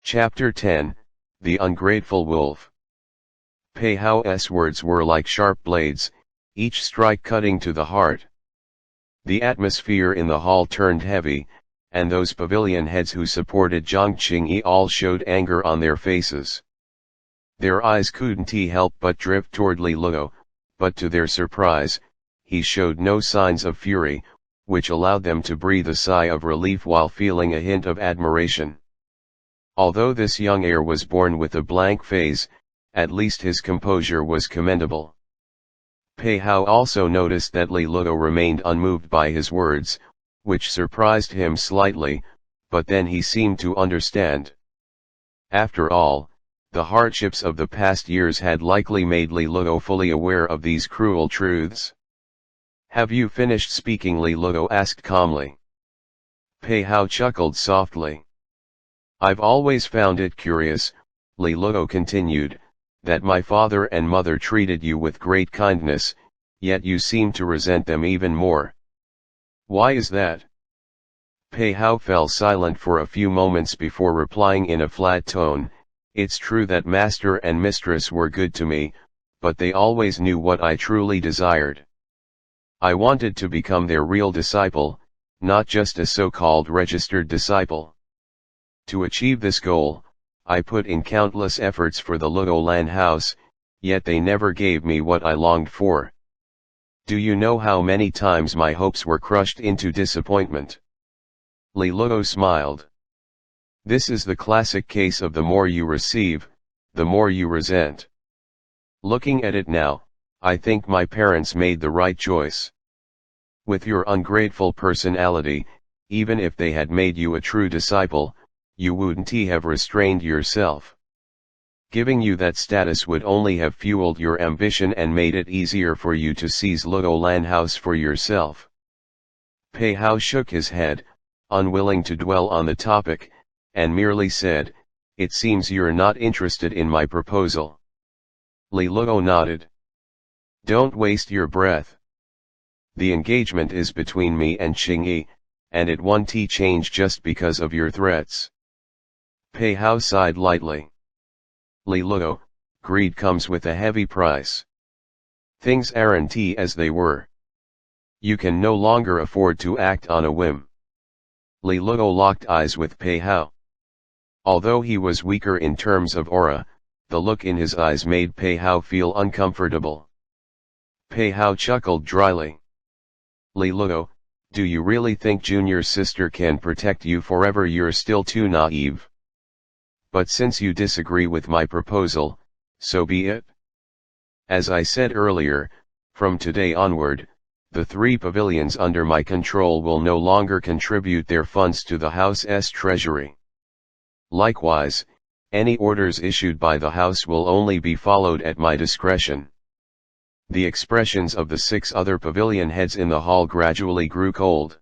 Chapter 10, The Ungrateful Wolf. Pei Hao's words were like sharp blades, each strike cutting to the heart. The atmosphere in the hall turned heavy, and those pavilion heads who supported Jiang Qingyi all showed anger on their faces. Their eyes couldn't help but drift toward Li Luo, but to their surprise, he showed no signs of fury, which allowed them to breathe a sigh of relief while feeling a hint of admiration. Although this young heir was born with a blank face, at least his composure was commendable. Pei Hao also noticed that Li Luo remained unmoved by his words, which surprised him slightly, but then he seemed to understand. After all, the hardships of the past years had likely made Li Luo fully aware of these cruel truths. "Have you finished speaking?" Li Luo asked calmly. Pei Hao chuckled softly. "I've always found it curious," Li Luo continued, "that my father and mother treated you with great kindness, yet you seem to resent them even more. Why is that?" Pei Hao fell silent for a few moments before replying in a flat tone, "It's true that master and mistress were good to me, but they always knew what I truly desired. I wanted to become their real disciple, not just a so-called registered disciple. To achieve this goal, I put in countless efforts for the Luolan house, yet they never gave me what I longed for. Do you know how many times my hopes were crushed into disappointment?" Li Luo smiled. "This is the classic case of the more you receive, the more you resent. Looking at it now, I think my parents made the right choice. With your ungrateful personality, even if they had made you a true disciple, you wouldn't have restrained yourself. Giving you that status would only have fueled your ambition and made it easier for you to seize Luolan house for yourself." Pei Hao shook his head, unwilling to dwell on the topic, and merely said, "It seems you're not interested in my proposal." Li Luo nodded. "Don't waste your breath. The engagement is between me and Qingyi, and it won't change just because of your threats." Pei Hao sighed lightly. "Li Luo, greed comes with a heavy price. Things aren't as they were. You can no longer afford to act on a whim." Li Luo locked eyes with Pei Hao. Although he was weaker in terms of aura, the look in his eyes made Pei Hao feel uncomfortable. Pei Hao chuckled dryly. "Li Luo, do you really think Junior sister can protect you forever? You're still too naive. But since you disagree with my proposal, so be it. As I said earlier, from today onward, the 3 pavilions under my control will no longer contribute their funds to the house's treasury. Likewise, any orders issued by the house will only be followed at my discretion." The expressions of the 6 other pavilion heads in the hall gradually grew cold.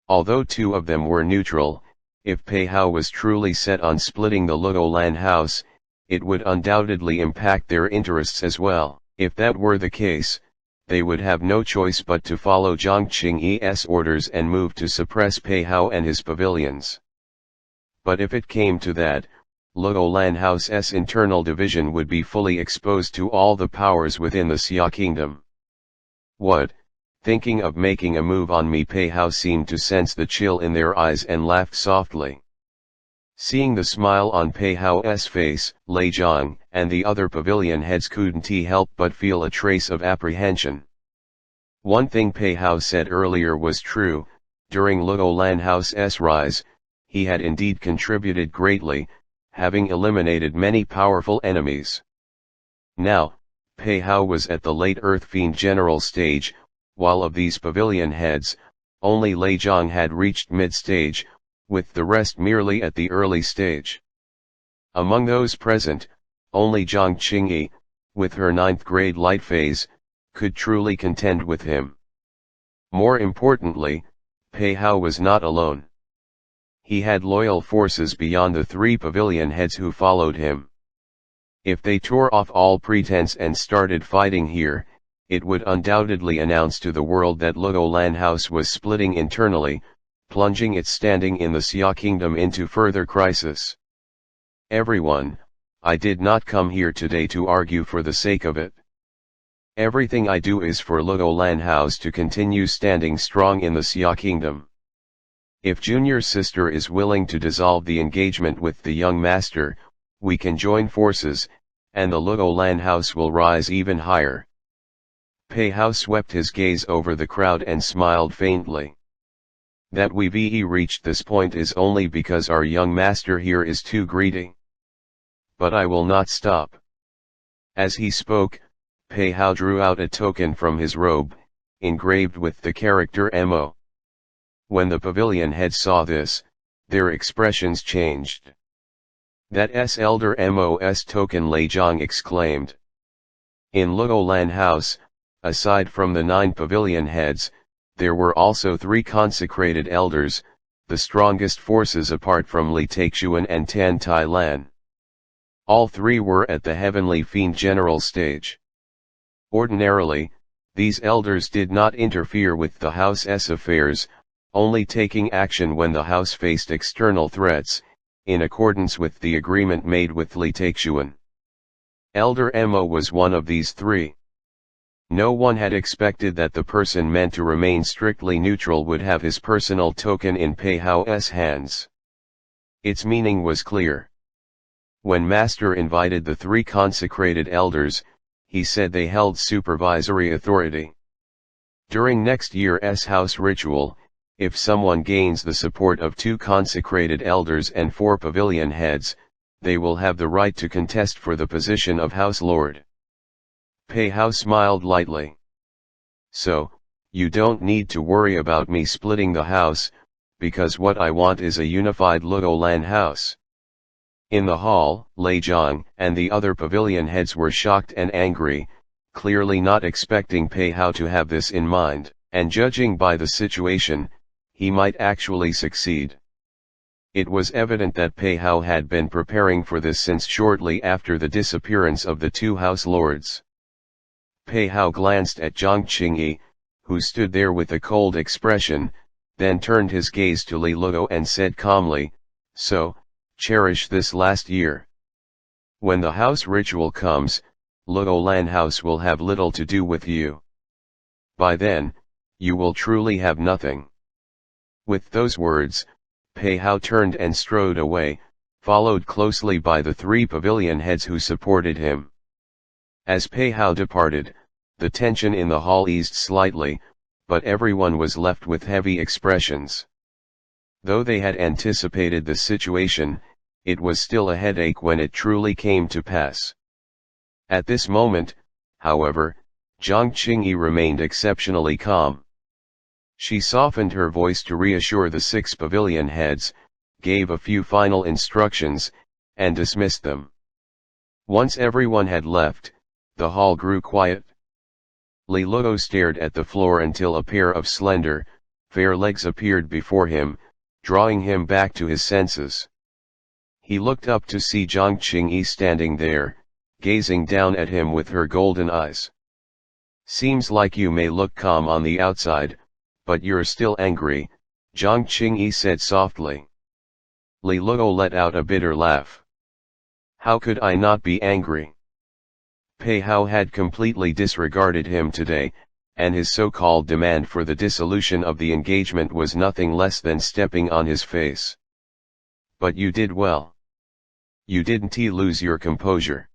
Although 2 of them were neutral, if Pei Hao was truly set on splitting the Luolan house, it would undoubtedly impact their interests as well. If that were the case, they would have no choice but to follow Jiang Qingyi's orders and move to suppress Pei Hao and his pavilions. But if it came to that, Luolan House's internal division would be fully exposed to all the powers within the Xia Kingdom. "What, thinking of making a move on me?" Pei Hao seemed to sense the chill in their eyes and laughed softly. Seeing the smile on Pei Hao's face, Lei Zhang and the other pavilion heads couldn't help but feel a trace of apprehension. One thing Pei Hao said earlier was true: during Luolan House's rise, he had indeed contributed greatly, having eliminated many powerful enemies. Now, Pei Hao was at the late Earth Fiend General stage, while of these pavilion heads, only Lei Zhang had reached mid-stage, with the rest merely at the early stage. Among those present, only Jiang Qingyi, with her 9th grade light phase, could truly contend with him. More importantly, Pei Hao was not alone. He had loyal forces beyond the 3 pavilion heads who followed him. If they tore off all pretense and started fighting here, it would undoubtedly announce to the world that Luolan House was splitting internally, plunging its standing in the Xia Kingdom into further crisis. Everyone, I did not come here today to argue for the sake of it. Everything I do is for Legoland House to continue standing strong in the Xia Kingdom. If Junior Sister is willing to dissolve the engagement with the young master, we can join forces, and the Legoland House will rise even higher. Pei Hao swept his gaze over the crowd and smiled faintly. That we've reached this point is only because our young master here is too greedy. But I will not stop. As he spoke, Pei Hao drew out a token from his robe, engraved with the character Mo. When the pavilion heads saw this, their expressions changed. "That's Elder Mo's token," Lei Zhang exclaimed. In Legoland House, aside from the 9 pavilion heads, there were also 3 consecrated elders, the strongest forces apart from Li Taixuan and Tan Tai Lan. All 3 were at the Heavenly Fiend General stage. Ordinarily, these elders did not interfere with the house's affairs, only taking action when the house faced external threats, in accordance with the agreement made with Li Taixuan. Elder Mo was one of these 3. No one had expected that the person meant to remain strictly neutral would have his personal token in Pei Hao's hands. Its meaning was clear. When Master invited the 3 consecrated elders, he said they held supervisory authority. During next year's house ritual, if someone gains the support of 2 consecrated elders and 4 pavilion heads, they will have the right to contest for the position of House Lord. Pei Hao smiled lightly. "So, you don't need to worry about me splitting the house, because what I want is a unified Legoland House." In the hall, Lei Zhang and the other pavilion heads were shocked and angry, clearly not expecting Pei Hao to have this in mind, and judging by the situation, he might actually succeed. It was evident that Pei Hao had been preparing for this since shortly after the disappearance of the 2 house lords. Pei Hao glanced at Zhang Qingyi, who stood there with a cold expression, then turned his gaze to Li Luo and said calmly, "So, cherish this last year. When the house ritual comes, Legoland House will have little to do with you. By then, you will truly have nothing." With those words, Pei Hao turned and strode away, followed closely by the 3 pavilion heads who supported him. As Pei Hao departed, the tension in the hall eased slightly, but everyone was left with heavy expressions. Though they had anticipated the situation, it was still a headache when it truly came to pass. At this moment, however, Zhang Qingyi remained exceptionally calm. She softened her voice to reassure the 6 pavilion heads, gave a few final instructions, and dismissed them. Once everyone had left, the hall grew quiet. Li Luo stared at the floor until a pair of slender, fair legs appeared before him, drawing him back to his senses. He looked up to see Zhang Qingyi standing there, gazing down at him with her golden eyes. "Seems like you may look calm on the outside, but you're still angry," Zhang Qingyi said softly. Li Luo let out a bitter laugh. "How could I not be angry?" Pei Hao had completely disregarded him today, and his so-called demand for the dissolution of the engagement was nothing less than stepping on his face. "But you did well. You didn't lose your composure."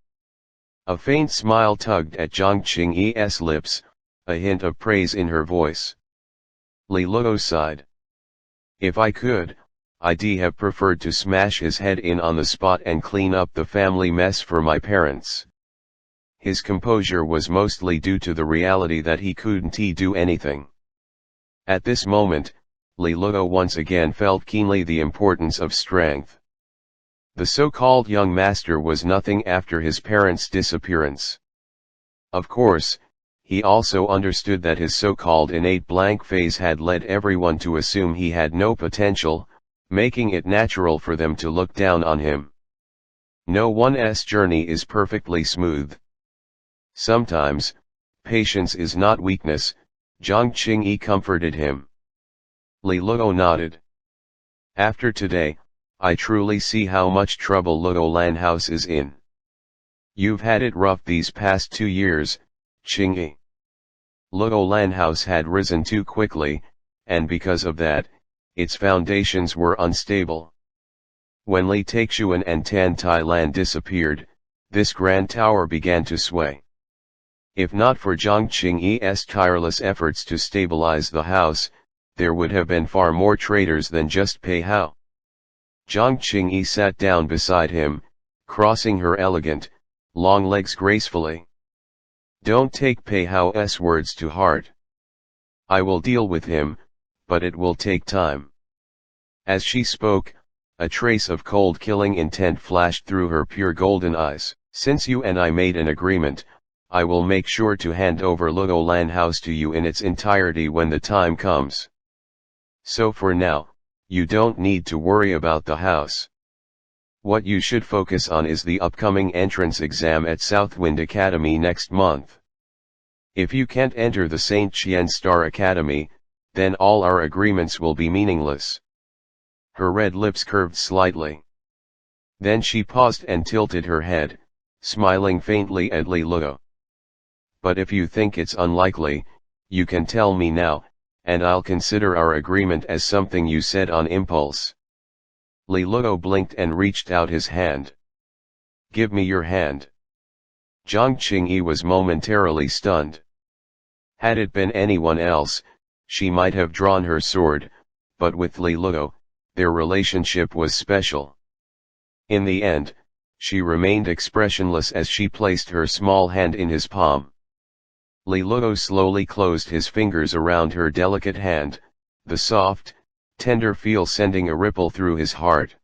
A faint smile tugged at Zhang Qingyi's lips, a hint of praise in her voice. Li Luo sighed. "If I could, I'd have preferred to smash his head in on the spot and clean up the family mess for my parents." His composure was mostly due to the reality that he couldn't do anything. At this moment, Li Luo once again felt keenly the importance of strength. The so-called young master was nothing after his parents' disappearance. Of course, he also understood that his so-called innate blank phase had led everyone to assume he had no potential, making it natural for them to look down on him. No one's journey is perfectly smooth. Sometimes, patience is not weakness, Zhang Qingyi comforted him. Li Luo nodded. "After today, I truly see how much trouble Luo Lan House is in. You've had it rough these past 2 years, Qingyi. Luo Lan House had risen too quickly, and because of that, its foundations were unstable. When Li Taixuan and Tan Tai Lan disappeared, this grand tower began to sway. If not for Jiang Qingyi's tireless efforts to stabilize the house, there would have been far more traitors than just Pei Hao. Jiang Qingyi sat down beside him, crossing her elegant, long legs gracefully. Don't take Pei Hao's words to heart. I will deal with him, but it will take time. As she spoke, a trace of cold killing intent flashed through her pure golden eyes. Since you and I made an agreement, I will make sure to hand over Luo Lan House to you in its entirety when the time comes. So for now, you don't need to worry about the house. What you should focus on is the upcoming entrance exam at Southwind Academy next month. If you can't enter the St. Chien Star Academy, then all our agreements will be meaningless. Her red lips curved slightly. Then she paused and tilted her head, smiling faintly at Li Luo. But if you think it's unlikely, you can tell me now, and I'll consider our agreement as something you said on impulse. Li Luo blinked and reached out his hand. Give me your hand. Jiang Qingyi was momentarily stunned. Had it been anyone else, she might have drawn her sword, but with Li Luo, their relationship was special. In the end, she remained expressionless as she placed her small hand in his palm. Li Luo slowly closed his fingers around her delicate hand, the soft, tender feel sending a ripple through his heart.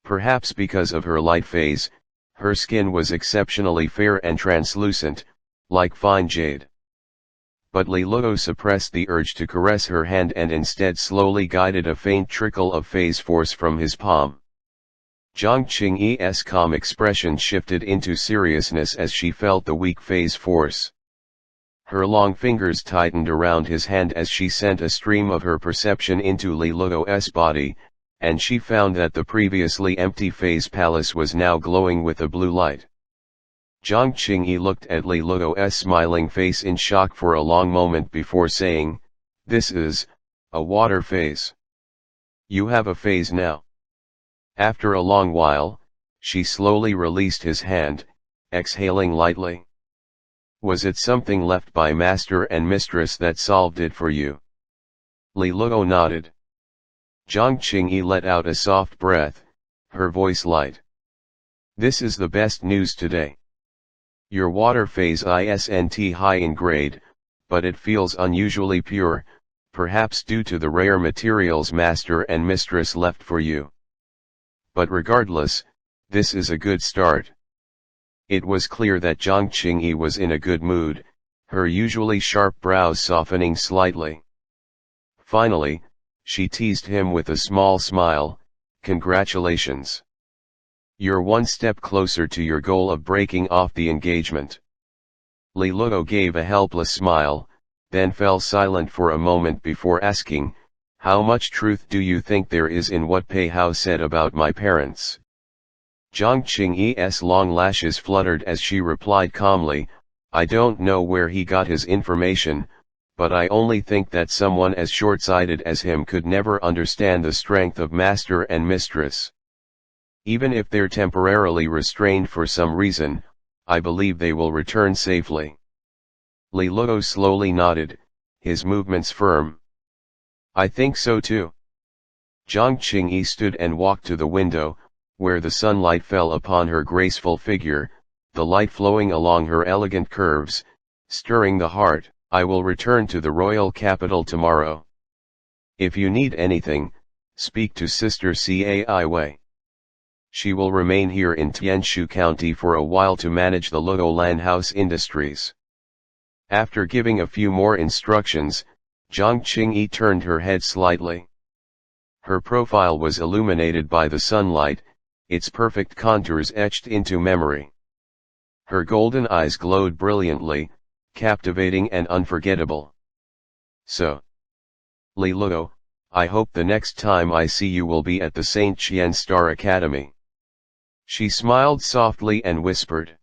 Perhaps because of her light phase, her skin was exceptionally fair and translucent, like fine jade. But Li Luo suppressed the urge to caress her hand and instead slowly guided a faint trickle of phase force from his palm. Jiang Qingyi's calm expression shifted into seriousness as she felt the weak phase force. Her long fingers tightened around his hand as she sent a stream of her perception into Li Luo's body, and she found that the previously empty phase palace was now glowing with a blue light. Jiang Qingyi looked at Li Luo's smiling face in shock for a long moment before saying, "This is a water phase. You have a phase now." After a long while, she slowly released his hand, exhaling lightly. Was it something left by master and mistress that solved it for you? Li Luo nodded. Jiang Qingyi let out a soft breath, her voice light. This is the best news today. Your water phase isn't high in grade, but it feels unusually pure, perhaps due to the rare materials master and mistress left for you. But regardless, this is a good start. It was clear that Jiang Qingyi was in a good mood, her usually sharp brows softening slightly. Finally, she teased him with a small smile, "Congratulations. You're one step closer to your goal of breaking off the engagement." Li Luo gave a helpless smile, then fell silent for a moment before asking, "How much truth do you think there is in what Pei Hao said about my parents?" Jiang Qingyi's long lashes fluttered as she replied calmly, "I don't know where he got his information, but I only think that someone as short-sighted as him could never understand the strength of master and mistress. Even if they're temporarily restrained for some reason, I believe they will return safely." Li Luo slowly nodded, his movements firm. "I think so too." Jiang Qingyi stood and walked to the window, where the sunlight fell upon her graceful figure, the light flowing along her elegant curves, stirring the heart. "I will return to the royal capital tomorrow. If you need anything, speak to Sister Cai Wei. She will remain here in Tianshu County for a while to manage the Luo Lan House industries." After giving a few more instructions, Jiang Qingyi turned her head slightly. Her profile was illuminated by the sunlight, its perfect contours etched into memory. Her golden eyes glowed brilliantly, captivating and unforgettable. "So, Li Luo, I hope the next time I see you will be at the St. Chien Star Academy. She smiled softly and whispered.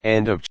End of